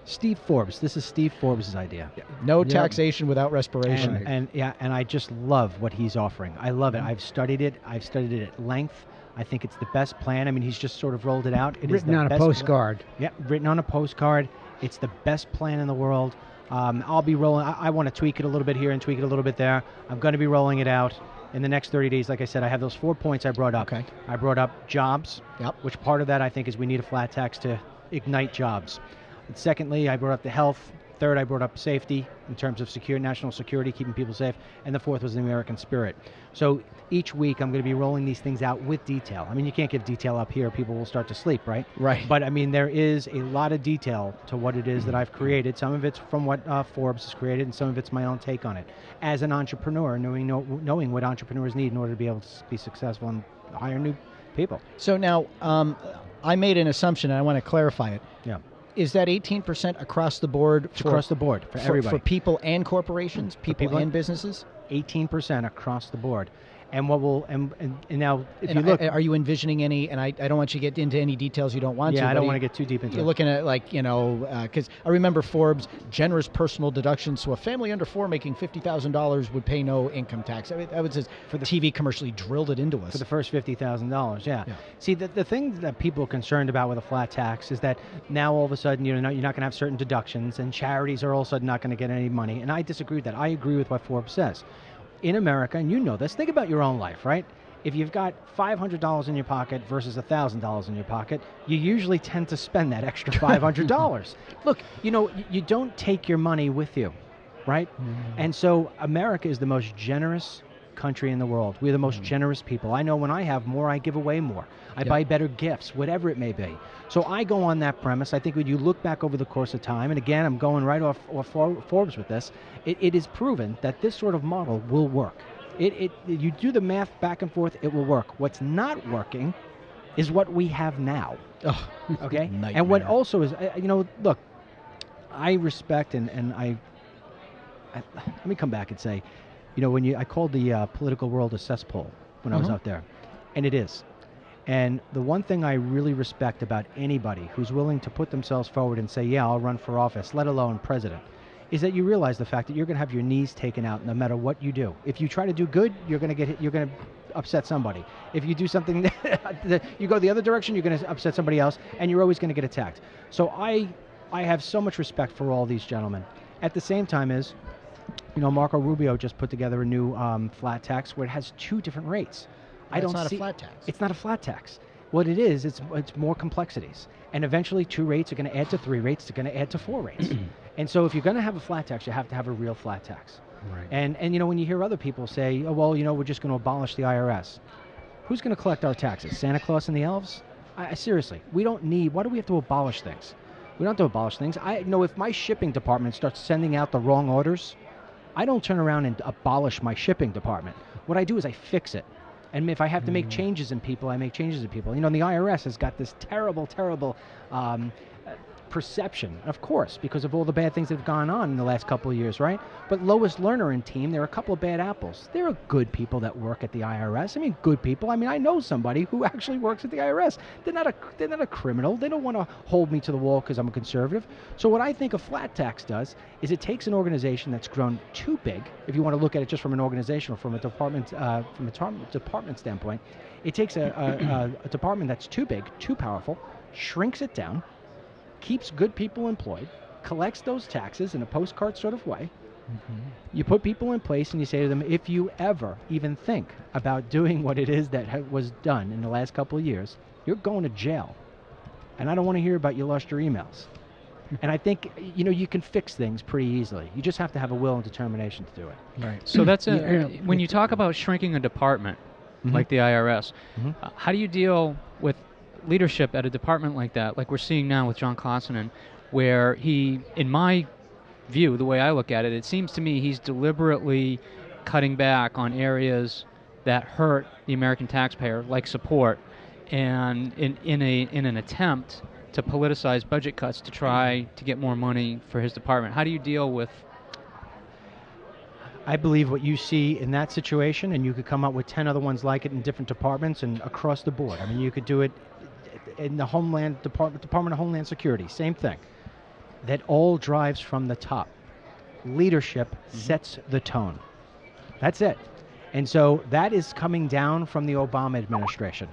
Steve Forbes. This is Steve Forbes' idea. No taxation without respiration. And I just love what he's offering. I love it. I've studied it. I've studied it at length. I think it's the best plan. I mean, he's just sort of rolled it out. It is written on a postcard. Yeah, written on a postcard. It's the best plan in the world. I'll be rolling. I want to tweak it a little bit here and tweak it a little bit there. I'm going to be rolling it out in the next 30 days. Like I said, I have those 4 points I brought up. Okay. I brought up jobs, which part of that I think is we need a flat tax to ignite jobs. And secondly, I brought up the health. Third, I brought up safety in terms of national security, keeping people safe. And the fourth was the American spirit. So each week I'm going to be rolling these things out with detail. I mean, you can't give detail up here. People will start to sleep, right? Right. But, I mean, there is a lot of detail to what it is that I've created. Some of it's from what Forbes has created, and some of it's my own take on it. As an entrepreneur, knowing what entrepreneurs need in order to be able to be successful and hire new people. So now, I made an assumption, and I want to clarify it. Yeah. Is that 18% across the board? Across the board for everybody. For people and corporations, people and businesses? 18% across the board. And what will and now if you look, are you envisioning any? And I don't want you to get into any details you don't want to. Yeah, I don't want to get too deep into it. You're looking at because I remember Forbes generous personal deductions, so a family under 4 making $50,000 would pay no income tax. I mean, that was for the TV commercially drilled it into us for the first $50,000. Yeah. See, the thing that people are concerned about with a flat tax is that now all of a sudden you're not going to have certain deductions, and charities are all of a sudden not going to get any money. And I disagree with that. I agree with what Forbes says. In America, and you know this, think about your own life, right? If you've got $500 in your pocket versus $1,000 in your pocket, you usually tend to spend that extra $500. Look, you don't take your money with you, right? And so America is the most generous country in the world. We're the most generous people. I know when I have more, I give away more. I buy better gifts, whatever it may be. So I go on that premise. I think when you look back over the course of time, and again, I'm going right off Forbes with this, it is proven that this sort of model will work. You do the math back and forth, it will work. What's not working is what we have now. Okay? And what also is, look, I respect and I let me come back and say, I called the political world a cesspool when I was out there, and it is. And the one thing I really respect about anybody who's willing to put themselves forward and say, yeah, I'll run for office, let alone president, is that you realize the fact that you're going to have your knees taken out no matter what you do. If you try to do good, you're going to get hit, you're going to upset somebody. If you do something, you go the other direction, you're going to upset somebody else, and you're always going to get attacked. So I have so much respect for all these gentlemen. At the same time Marco Rubio just put together a new flat tax where it has 2 different rates. It's not a flat tax. It's not a flat tax. What it is, it's more complexities. And eventually 2 rates are going to add to 3 rates, they're going to add to 4 rates. And so if you're going to have a flat tax, you have to have a real flat tax. Right. And when you hear other people say, oh, well, we're just going to abolish the IRS. Who's going to collect our taxes? Santa Claus and the elves? Seriously, why do we have to abolish things? We don't have to abolish things. If my shipping department starts sending out the wrong orders, I don't turn around and abolish my shipping department. What I do is I fix it. And if I have to make changes in people, I make changes in people. And the IRS has got this terrible, terrible perception, of course, because of all the bad things that have gone on in the last couple of years, right? But Lois Lerner and team, there are a couple of bad apples. There are good people that work at the IRS. I mean, good people. I mean, I know somebody who actually works at the IRS. They're not a criminal. They don't want to hold me to the wall because I'm a conservative. So what I think a flat tax does is it takes an organization that's grown too big. If you want to look at it just from an organizational, from a department standpoint, it takes a department that's too big, too powerful, shrinks it down, keeps good people employed, collects those taxes in a postcard sort of way. You put people in place and you say to them, if you ever even think about doing what it is that was done in the last couple of years, you're going to jail. And I don't want to hear about you lost your emails. And I think, you can fix things pretty easily. You just have to have a will and determination to do it. Right. So that's when you talk about shrinking a department like the IRS, how do you deal with leadership at a department like that, like we're seeing now with John Glassner, where he, in my view, the way I look at it, it seems to me he's deliberately cutting back on areas that hurt the American taxpayer, like support, and in an attempt to politicize budget cuts to try to get more money for his department. How do you deal with? I believe what you see in that situation, and you could come up with 10 other ones like it in different departments and across the board. I mean, you could do it in the Department of Homeland Security, same thing. that all drives from the top. Leadership sets the tone. That's it. And so that is coming down from the Obama administration.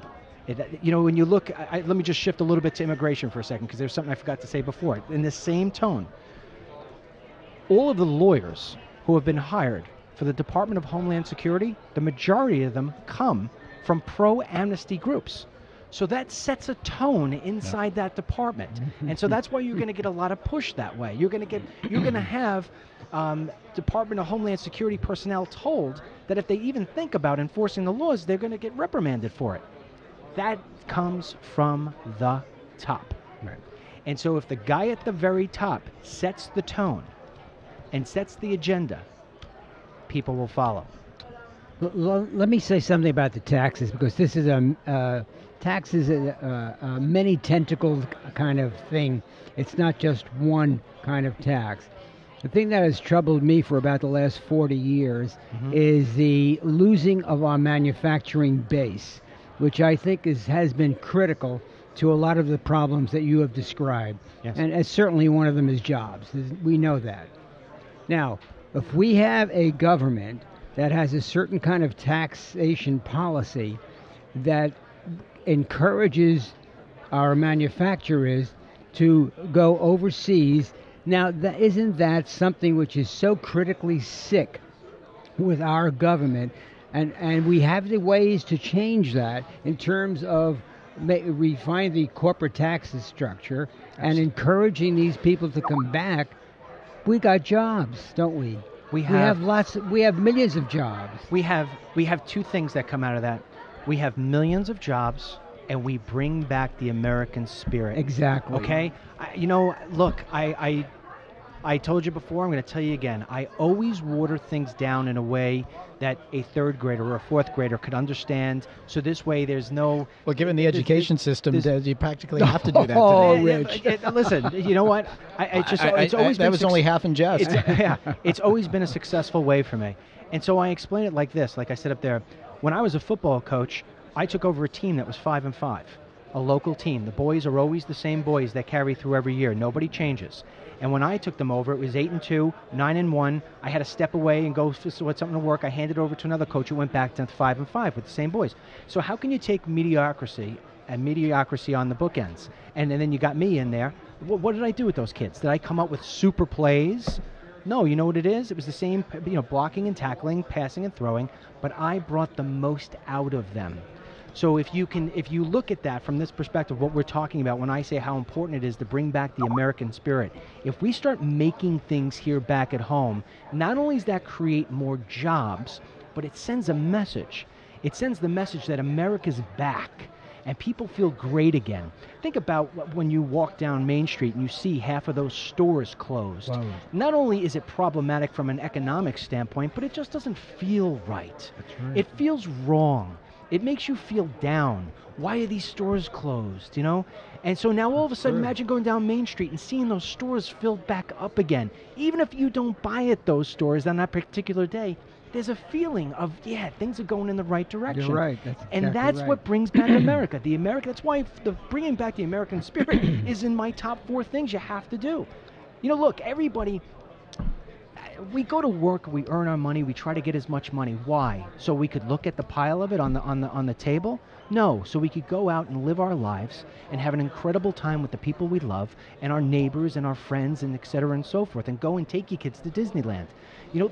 When you look, let me just shift a little bit to immigration for a second, because there's something I forgot to say before. In the same tone, all of the lawyers who have been hired for the Department of Homeland Security, the majority of them come from pro-amnesty groups. So that sets a tone inside that department. And so that's why you're going to get a lot of push that way. You're going to have Department of Homeland Security personnel told that if they even think about enforcing the laws, they're going to get reprimanded for it. That comes from the top. Right. And so if the guy at the very top sets the tone and sets the agenda, people will follow. Let me say something about the taxes, because this is taxes a many tentacled kind of thing. It's not just one kind of tax. The thing that has troubled me for about the last 40 years is the losing of our manufacturing base, which I think has been critical to a lot of the problems that you have described. Yes. And certainly one of them is jobs. We know that. Now, if we have a government that has a certain kind of taxation policy that encourages our manufacturers to go overseas, now isn't that something which is so critically sick with our government? And we have the ways to change that in terms of refine the corporate taxes structure and encouraging these people to come back. We got jobs, don't we? We have millions of jobs. We have two things that come out of that. We have millions of jobs, and we bring back the American spirit. Exactly. Okay? Look, I told you before, I'm going to tell you again. I always water things down in a way that a third grader or a fourth grader could understand. So this way there's no... Well, given the education system, you practically have to do that today. Oh, Rich. Listen, you know what? It's always been... That was only half in jest. It's always been a successful way for me. And so I explain it like this, like I said up there. When I was a football coach, I took over a team that was 5-5, a local team. The boys are always the same boys that carry through every year. Nobody changes. And when I took them over, it was 8-2, 9-1. I had to step away and go with something to work. I handed it over to another coach who went back to 5-5 with the same boys. So how can you take mediocrity on the bookends? And then you got me in there. What did I do with those kids? Did I come up with super plays? No, you know what it is? It was the same, blocking and tackling, passing and throwing, but I brought the most out of them. So if you look at that from this perspective, what we're talking about when I say how important it is to bring back the American spirit, if we start making things here back at home, not only does that create more jobs, but it sends a message. It sends the message that America's back and people feel great again. Think about when you walk down Main Street and you see half of those stores closed. Wow. Not only is it problematic from an economic standpoint, but it just doesn't feel right. That's right. It feels wrong. It makes you feel down. Why are these stores closed, And so now all of a sudden, imagine going down Main Street and seeing those stores filled back up again. Even if you don't buy at those stores on that particular day, there's a feeling of, things are going in the right direction. You're right. That's what brings back America. That's why bringing back the American spirit is in my top 4 things you have to do. Look, everybody... We go to work, we earn our money, we try to get as much money. Why? So we could look at the pile of it on the table? No, so we could go out and live our lives and have an incredible time with the people we love and our neighbors and our friends and et cetera and so forth, and go and take your kids to Disneyland.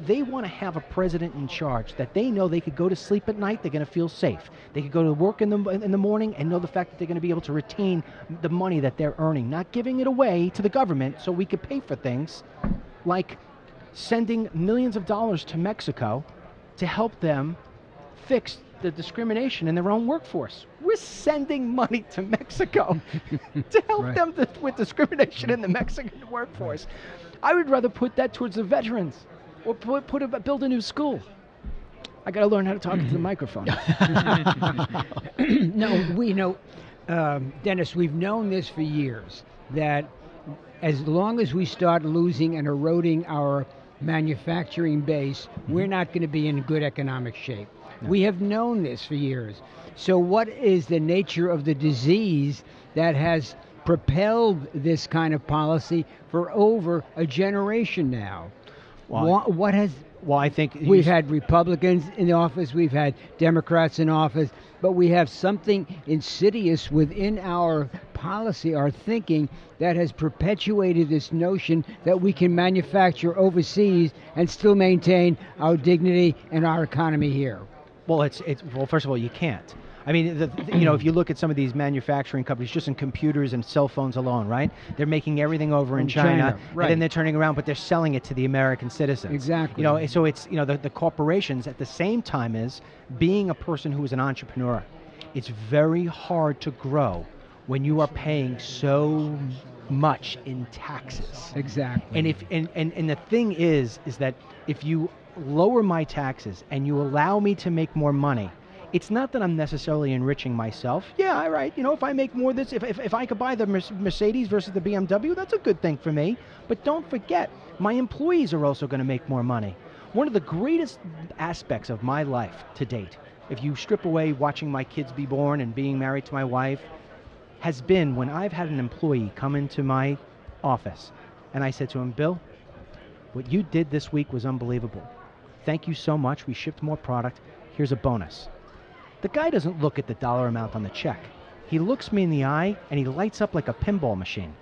They want to have a president in charge that they know they could go to sleep at night, they're going to feel safe. They could go to work in the morning and know the fact that they're going to be able to retain the money that they're earning, not giving it away to the government so we could pay for things like sending millions of dollars to Mexico to help them fix the discrimination in their own workforce. We're sending money to Mexico to help them with discrimination in the Mexican workforce. I would rather put that towards the veterans or build a new school. I got to learn how to talk into the microphone. No, Dennis, we've known this for years, that as long as we start losing and eroding our manufacturing base, we're not going to be in good economic shape. No. We have known this for years. So what is the nature of the disease that has propelled this kind of policy for over a generation now. What has... Well, I think we've had Republicans in office, we've had Democrats in office, but we have something insidious within our policy, our thinking, that has perpetuated this notion that we can manufacture overseas and still maintain our dignity and our economy here. Well, well, first of all, you can't. I mean, if you look at some of these manufacturing companies, just in computers and cell phones alone, right? They're making everything over in China, right. And then they're turning around, but they're selling it to the American citizens. Exactly. So it's, the corporations at the same time as being a person who is an entrepreneur. It's very hard to grow when you are paying so much in taxes. Exactly. And the thing is that if you lower my taxes and you allow me to make more money, it's not that I'm necessarily enriching myself. Yeah, all right. If I make more this, if I could buy the Mercedes versus the BMW, that's a good thing for me. But don't forget, my employees are also going to make more money. One of the greatest aspects of my life to date, if you strip away watching my kids be born and being married to my wife, has been when I've had an employee come into my office and I said to him, Bill, what you did this week was unbelievable. Thank you so much. We shipped more product. Here's a bonus. The guy doesn't look at the dollar amount on the check. He looks me in the eye and he lights up like a pinball machine.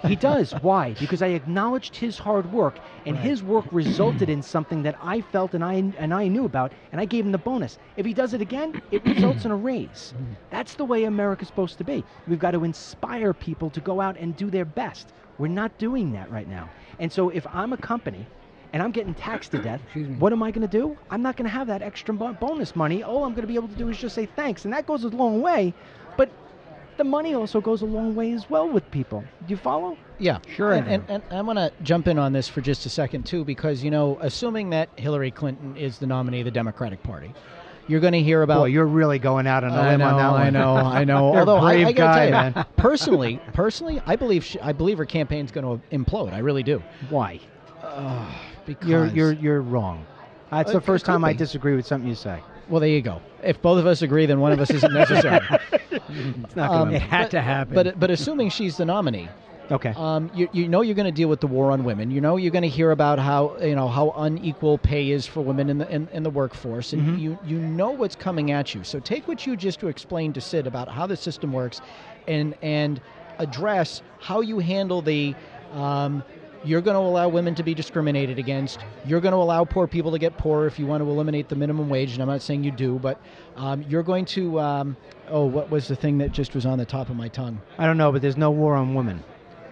He does. Why? Because I acknowledged his hard work, and his work resulted in something that I felt and I knew about, and I gave him the bonus. If he does it again, it results in a raise. That's the way America's supposed to be. We've got to inspire people to go out and do their best. We're not doing that right now. And so if I'm a company and I'm getting taxed to death, what am I going to do? I'm not going to have that extra bonus money. All I'm going to be able to do is just say thanks, and that goes a long way. But the money also goes a long way as well with people. Do you follow? Yeah, sure. And I want to jump in on this for just a second, too, because, assuming that Hillary Clinton is the nominee of the Democratic Party, you're going to hear about... Boy, you're really going out on a limb on that one. I know. You're Although a brave I got to tell you, man. Personally, I believe her campaign's going to implode. I really do. Why? Because you're wrong. That's the first time I disagree with something you say. Well, there you go. If both of us agree, then one of us isn't necessary. It's not going it had to happen. But assuming she's the nominee, okay. You're going to deal with the war on women. You're going to hear about how unequal pay is for women in the workforce, and you know what's coming at you. So take what you just explained to Sid about how the system works, and address how you handle the. You're going to allow women to be discriminated against. You're going to allow poor people to get poorer if you want to eliminate the minimum wage, and I'm not saying you do, but you're going to, what was the thing that just was on the top of my tongue? I don't know, but there's no war on women.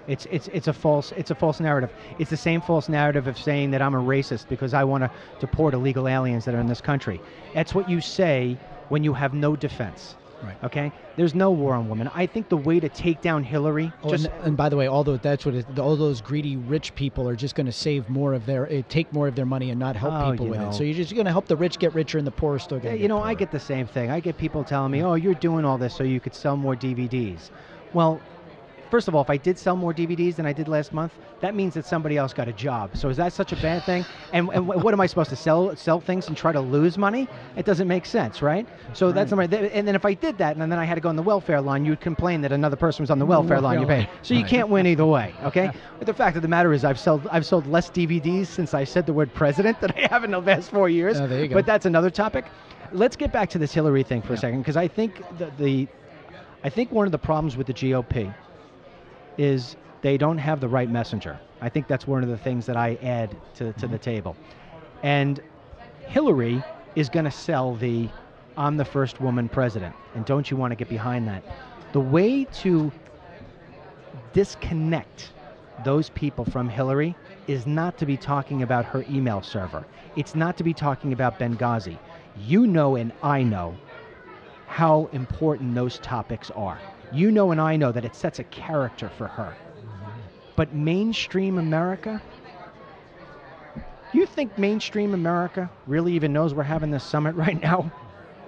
It's a false narrative. It's the same false narrative of saying that I'm a racist because I want to deport illegal aliens that are in this country. That's what you say when you have no defense. Right. Okay. There's no war on women. I think the way to take down Hillary. And by the way, all those greedy rich people are just going to take more of their money and not help people with it. So you're just going to help the rich get richer and the poor still get. Yeah, I get the same thing. I get people telling me, "Oh, you're doing all this so you could sell more DVDs." Well, first of all, if I did sell more DVDs than I did last month, that means that somebody else got a job. So is that such a bad thing? And what am I supposed to sell things and try to lose money? It doesn't make sense, right? So that's not right. And then if I did that and then I had to go on the welfare line, you'd complain that another person was on the welfare line you paid. So you can't win either way, okay? But the fact of the matter is I've sold less DVDs since I said the word president than I have in the last 4 years. There you go. But that's another topic. Let's get back to this Hillary thing for a second, because I think I think one of the problems with the GOP is they don't have the right messenger. I think that's one of the things that I add to the table. And Hillary is going to sell I'm the first woman president, and don't you want to get behind that? The way to disconnect those people from Hillary is not to be talking about her email server. It's not to be talking about Benghazi. You know and I know how important those topics are. You know and I know that it sets a character for her. But mainstream America? You think mainstream America really even knows we're having this summit right now?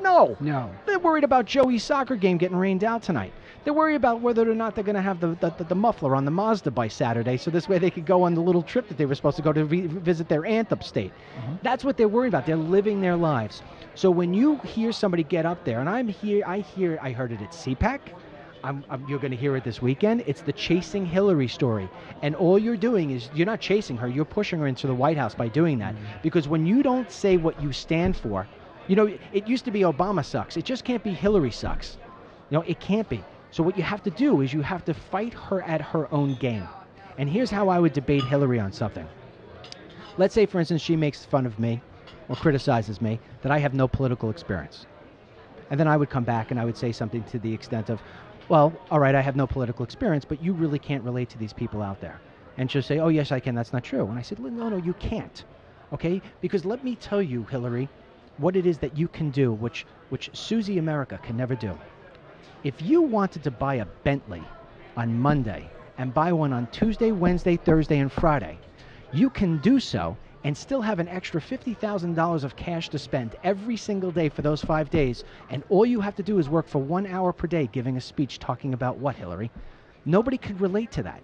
No. They're worried about Joey's soccer game getting rained out tonight. They're worried about whether or not they're going to have the muffler on the Mazda by Saturday, so this way they could go on the little trip that they were supposed to go to visit their aunt upstate. That's what they're worried about. They're living their lives. So when you hear somebody get up there, and I heard it at CPAC, you're going to hear it this weekend. It's the chasing Hillary story. And all you're doing is you're not chasing her. You're pushing her into the White House by doing that. Because when you don't say what you stand for, it used to be Obama sucks. It just can't be Hillary sucks. It can't be. So what you have to do is you have to fight her at her own game. And here's how I would debate Hillary on something. Let's say, for instance, she makes fun of me or criticizes me that I have no political experience. And then I would come back and I would say something to the extent of, well, all right, I have no political experience, but you really can't relate to these people out there. And she'll say, oh, yes, I can. That's not true. And I said, no, you can't. Okay? Because let me tell you, Hillary, what it is that you can do, which Susie America can never do. If you wanted to buy a Bentley on Monday and buy one on Tuesday, Wednesday, Thursday, and Friday, you can do so and still have an extra $50,000 of cash to spend every single day for those 5 days, and all you have to do is work for 1 hour per day giving a speech talking about what, Hillary? Nobody could relate to that.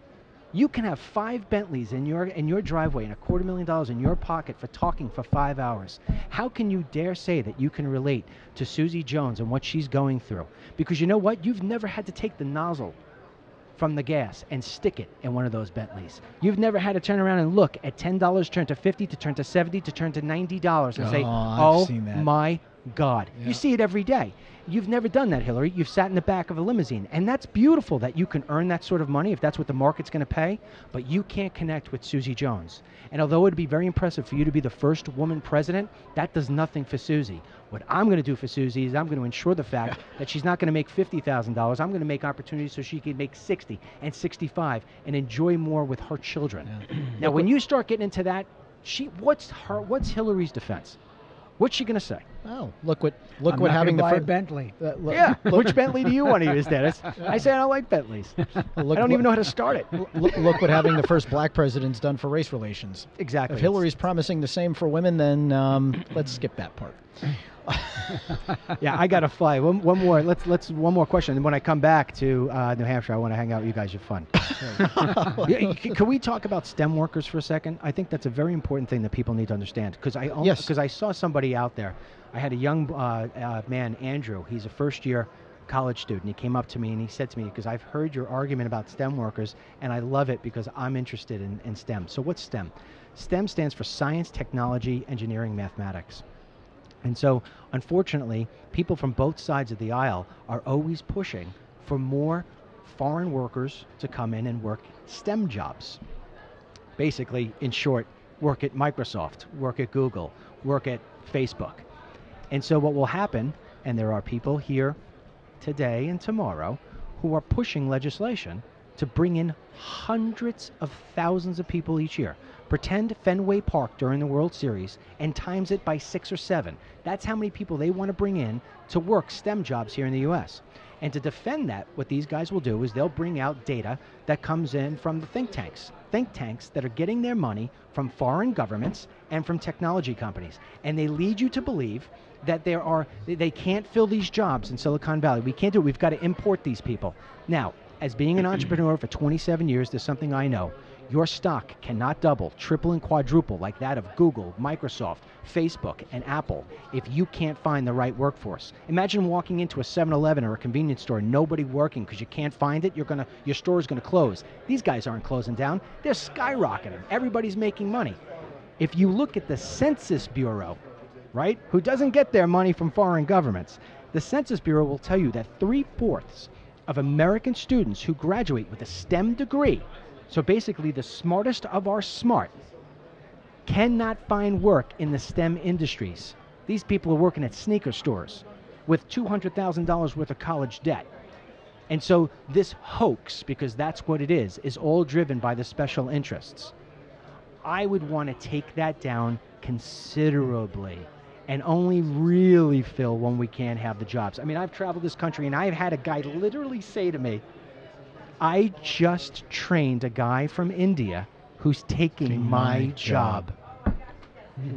You can have 5 Bentleys in your driveway and $250,000 in your pocket for talking for 5 hours. How can you dare say that you can relate to Susie Jones and what she's going through? Because you know what? You've never had to take the nozzle from the gas and stick it in one of those Bentleys. You've never had to turn around and look at $10 turn to $50 to turn to $70 to turn to $90 and say, oh my God. Yeah. You see it every day. You've never done that, Hillary. You've sat in the back of a limousine. And that's beautiful that you can earn that sort of money if that's what the market's going to pay, but you can't connect with Susie Jones. And although it would be very impressive for you to be the first woman president, that does nothing for Susie. What I'm going to do for Susie is I'm going to ensure the fact that she's not going to make $50,000. I'm going to make opportunities so she can make 60 and 65 and enjoy more with her children. Yeah. Now, when you start getting into that, what's Hillary's defense? What's she going to say? Oh, look what having the first Bentley. Which Bentley do you want to use, Dennis? I say I don't like Bentleys. I don't even know how to start it. Look what having the first black president's done for race relations. Exactly. If Hillary's promising the same for women, then let's skip that part. Yeah, I got to fly. One more. Let's one more question. And when I come back to New Hampshire, I want to hang out with you guys. You're fun. Can we talk about STEM workers for a second? I think that's a very important thing that people need to understand. Because I saw somebody out there. I had a young man, Andrew. He's a first-year college student. He came up to me and he said to me, because I've heard your argument about STEM workers, and I love it because I'm interested in STEM. So what's STEM? STEM stands for science, technology, engineering, mathematics. And so, unfortunately, people from both sides of the aisle are always pushing for more foreign workers to come in and work STEM jobs. Basically, in short, work at Microsoft, work at Google, work at Facebook. And so what will happen, and there are people here today and tomorrow who are pushing legislation to bring in hundreds of thousands of people each year. Pretend Fenway Park during the World Series and times it by 6 or 7. That's how many people they want to bring in to work STEM jobs here in the U.S. And to defend that, what these guys will do is they'll bring out data that comes in from the think tanks that are getting their money from foreign governments and from technology companies. And they lead you to believe that they can't fill these jobs in Silicon Valley. We can't do it. We've got to import these people. Now, as being an entrepreneur for 27 years, there's something I know. Your stock cannot double, triple, and quadruple like that of Google, Microsoft, Facebook, and Apple if you can't find the right workforce. Imagine walking into a 7-Eleven or a convenience store, nobody working because you can't find it. Your store is going to close. These guys aren't closing down. They're skyrocketing. Everybody's making money. If you look at the Census Bureau, right, who doesn't get their money from foreign governments, the Census Bureau will tell you that 3/4 of American students who graduate with a STEM degree, so basically the smartest of our smart, cannot find work in the STEM industries. These people are working at sneaker stores with $200,000 worth of college debt. And so this hoax, because that's what it is all driven by the special interests. I would want to take that down considerably and only really fill when we can have the jobs. I mean, I've traveled this country and I've had a guy literally say to me, I just trained a guy from India who's taking my job.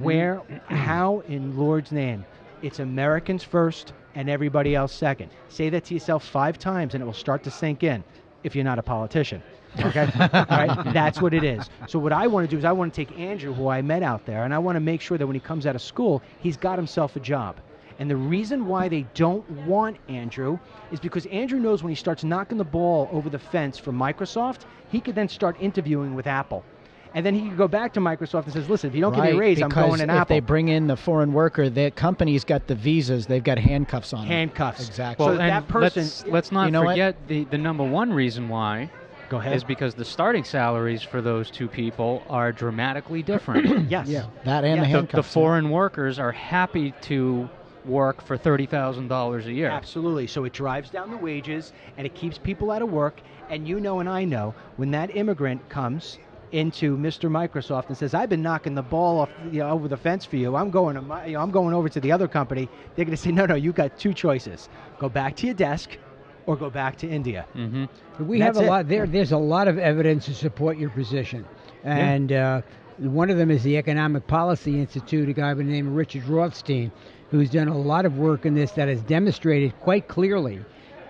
Where, how in Lord's name? It's Americans first and everybody else second. Say that to yourself 5 times and it will start to sink in if you're not a politician. Okay? All right? That's what it is. So what I want to do is I want to take Andrew, who I met out there, and I want to make sure that when he comes out of school, he's got himself a job. And the reason why they don't want Andrew is because Andrew knows when he starts knocking the ball over the fence for Microsoft, he could then start interviewing with Apple. And then he could go back to Microsoft and says, listen, if you don't give me a raise, I'm going in Apple. If they bring in the foreign worker, the company's got the visas. They've got handcuffs on them. Handcuffs. Exactly. Well, so and that person... let's not forget the number one reason why Go ahead. is because the starting salaries for those two people are dramatically different. Yes. Yeah, that and the handcuffs. The foreign workers are happy to work for $30,000 a year. Absolutely. So it drives down the wages, and it keeps people out of work. And you know and I know, when that immigrant comes into Mr. Microsoft and says, I've been knocking the ball off, over the fence for you. I'm going to I'm going over to the other company. They're going to say, no, you got two choices. Go back to your desk or go back to India. Mm-hmm. We have a lot there. There's a lot of evidence to support your position. And one of them is the Economic Policy Institute, a guy by the name of Richard Rothstein, who's done a lot of work in this that has demonstrated quite clearly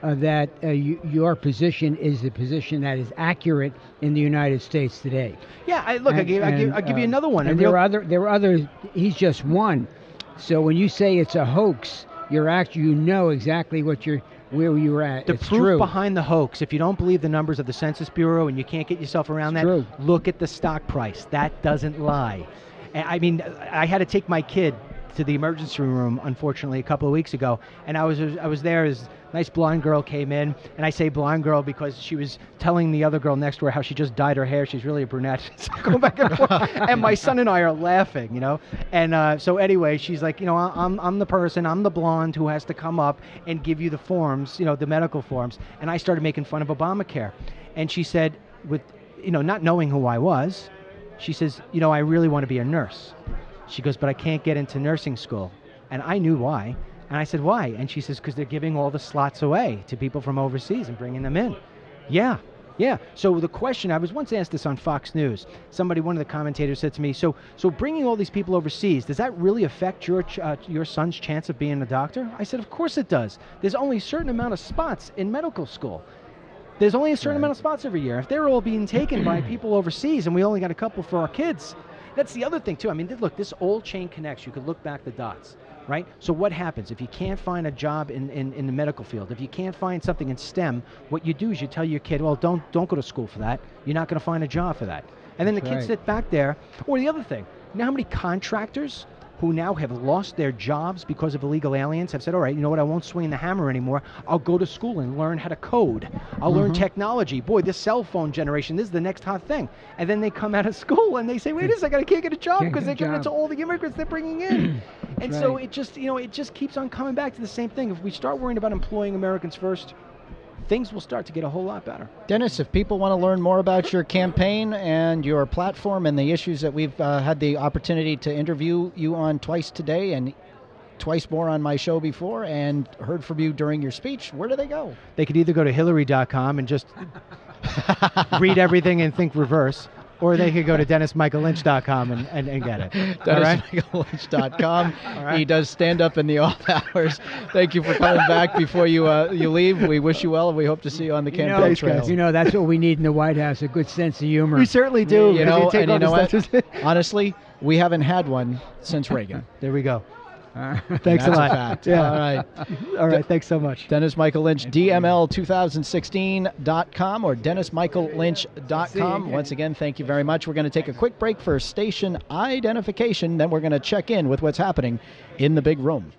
that your position is the position that is accurate in the United States today. Yeah, I'll give you another one. And there are other. He's just one. So when you say it's a hoax, you know exactly where you were at. The it's proof true. behind the hoax, if you don't believe the numbers of the Census Bureau and you can't get yourself around It's that, true. look at the stock price. That doesn't lie. I mean, I had to take my kid to the emergency room, unfortunately, a couple of weeks ago, and I was there as a nice blonde girl came in, and I say blonde girl because she was telling the other girl next to her how she just dyed her hair. She's really a brunette. So going back and forth, and my son and I are laughing, And so anyway, she's like, I'm the person, I'm the blonde who has to come up and give you the forms, the medical forms. And I started making fun of Obamacare, and she said, with not knowing who I was, she says, I really want to be a nurse. She goes, but I can't get into nursing school. And I knew why. And I said, why? And she says, because they're giving all the slots away to people from overseas and bringing them in. Yeah. So the question, I was once asked this on Fox News. One of the commentators said to me, so bringing all these people overseas, does that really affect your son's chance of being a doctor? I said, of course it does. There's only a certain amount of spots in medical school. There's only a certain amount of spots every year. If they're all being taken by people overseas and we only got a couple for our kids, that's the other thing, too. I mean, look, this old chain connects. You could look back the dots, right? So what happens if you can't find a job in the medical field? If you can't find something in STEM, what you do is you tell your kid, well, don't go to school for that. You're not going to find a job for that. And then the kids sit back there. Or the other thing, you know how many contractors who now have lost their jobs because of illegal aliens have said, all right, you know what, I won't swing the hammer anymore. I'll go to school and learn how to code. I'll learn technology. Boy, this cell phone generation, this is the next hot thing. And then they come out of school and they say, wait a second, I can't get a job because they're giving it to all the immigrants they're bringing in. And so it just keeps on coming back to the same thing. If we start worrying about employing Americans first, things will start to get a whole lot better. Dennis, if people want to learn more about your campaign and your platform and the issues that we've had the opportunity to interview you on twice today and twice more on my show before and heard from you during your speech, where do they go? They could either go to Hillary.com and just read everything and think reverse, or they could go to DennisMichaelLynch.com and get it. DennisMichaelLynch.com. Right. He does stand up in the off hours. Thank you for coming back before you leave. We wish you well, and we hope to see you on the campaign trail. That's what we need in the White House, a good sense of humor. We certainly do. You know what? Honestly, we haven't had one since Reagan. There we go. Thanks a lot. Fact. Yeah. All right. Thanks so much. Dennis Michael Lynch, DML2016.com or DennisMichaelLynch.com. Once again, thank you very much. We're going to take a quick break for station identification. Then we're going to check in with what's happening in the big room.